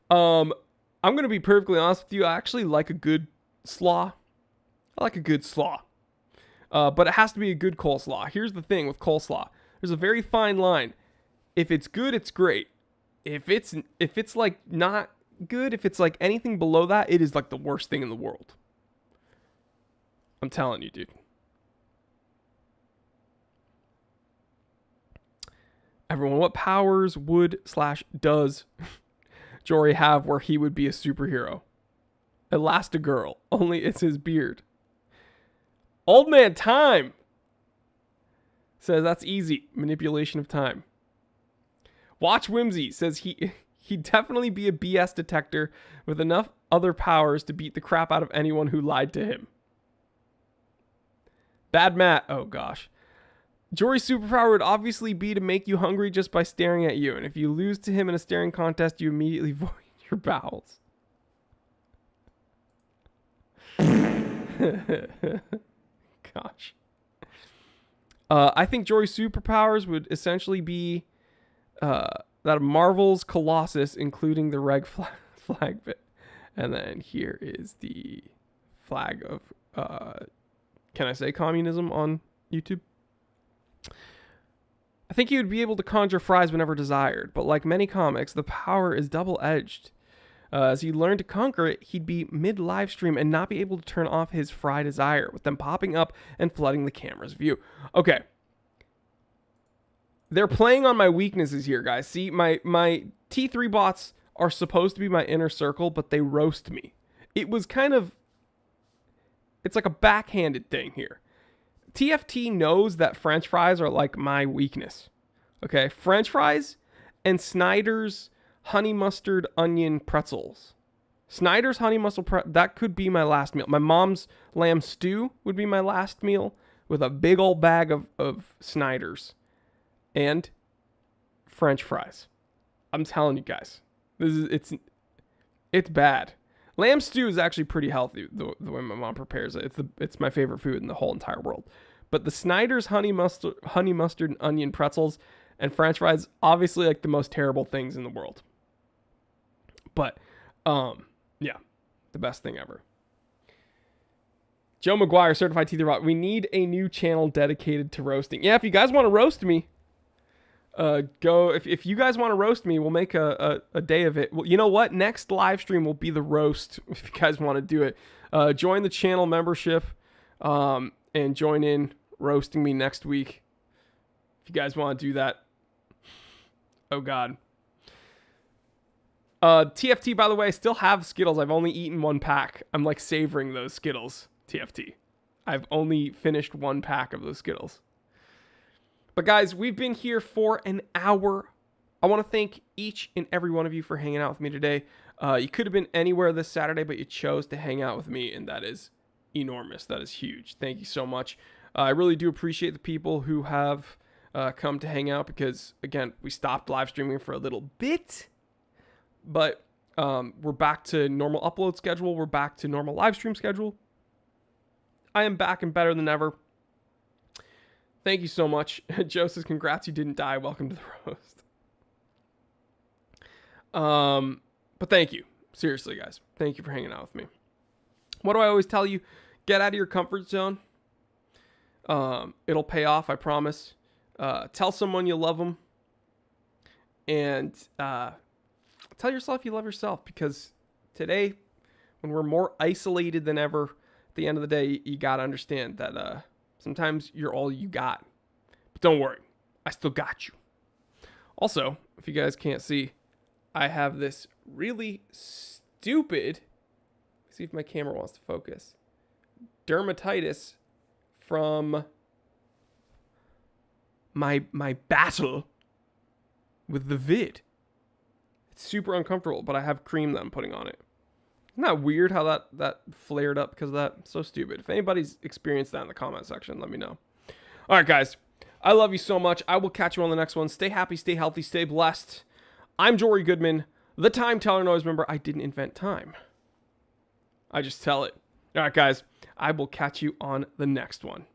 I'm going to be perfectly honest with you. I actually like a good slaw. I like a good slaw. But it has to be a good coleslaw. Here's the thing with coleslaw. There's a very fine line. If it's good, it's great. If it's like not good, if it's like anything below that, it is like the worst thing in the world. I'm telling you, dude. Everyone, what powers would/does Jory have where he would be a superhero? Elastigirl. Only it's his beard. Old Man Time says that's easy. Manipulation of time. Watch Whimsy says he'd definitely be a BS detector with enough other powers to beat the crap out of anyone who lied to him. Bad Matt. Oh, gosh. Jory's superpower would obviously be to make you hungry just by staring at you. And if you lose to him in a staring contest, you immediately void your bowels. Gosh. I think Jory's superpowers would essentially be that of Marvel's Colossus, including the reg flag bit. And then here is the flag of, can I say communism on YouTube? I think he would be able to conjure fries whenever desired, but like many comics, the power is double-edged. As he learned to conquer it, he'd be mid-livestream and not be able to turn off his fry desire, with them popping up and flooding the camera's view. Okay. They're playing on my weaknesses here, guys. See, my T3 bots are supposed to be my inner circle, but they roast me. It was kind of... It's like a backhanded thing here. TFT knows that French fries are like my weakness. Okay? French fries and Honey Mustard Onion Pretzels. Snyder's Honey Mustard that could be my last meal. My mom's lamb stew would be my last meal with a big old bag of Snyder's and French fries. I'm telling you guys. It's bad. Lamb stew is actually pretty healthy the way my mom prepares it. It's my favorite food in the whole entire world. But the Snyder's Honey Mustard and Onion Pretzels and French fries, obviously like the most terrible things in the world. But, yeah, the best thing ever. Joe McGuire, Certified Teeth Rot. We need a new channel dedicated to roasting. Yeah, if you guys want to roast me, if you guys want to roast me, we'll make a day of it. Well, you know what? Next live stream will be the roast, if you guys want to do it. Join the channel membership, and join in roasting me next week. If you guys want to do that. Oh, God. TFT, by the way, I still have Skittles. I've only eaten 1 pack. I'm like savoring those Skittles, TFT. I've only finished 1 pack of those Skittles. But guys, we've been here for an hour. I want to thank each and every one of you for hanging out with me today. You could have been anywhere this Saturday, but you chose to hang out with me, and that is enormous. That is huge. Thank you so much. I really do appreciate the people who have come to hang out because, again, we stopped live streaming for a little bit. But we're back to normal upload schedule. We're back to normal live stream schedule. I am back and better than ever. Thank you so much. Joe says, congrats, you didn't die. Welcome to the roast. But thank you. Seriously, guys. Thank you for hanging out with me. What do I always tell you? Get out of your comfort zone. It'll pay off, I promise. Tell someone you love them. And tell yourself you love yourself, because today, when we're more isolated than ever, at the end of the day, you got to understand that Sometimes you're all you got. But don't worry, I still got you. Also, if you guys can't see, I have this really stupid, see if my camera wants to focus, dermatitis from my battle with the vid. It's super uncomfortable, but I have cream that I'm putting on it. Isn't that weird how that flared up because of that? So stupid. If anybody's experienced that in the comment section, let me know. All right, guys. I love you so much. I will catch you on the next one. Stay happy, stay healthy, stay blessed. I'm Jory Goodman, the time teller. And always remember, I didn't invent time. I just tell it. All right, guys. I will catch you on the next one.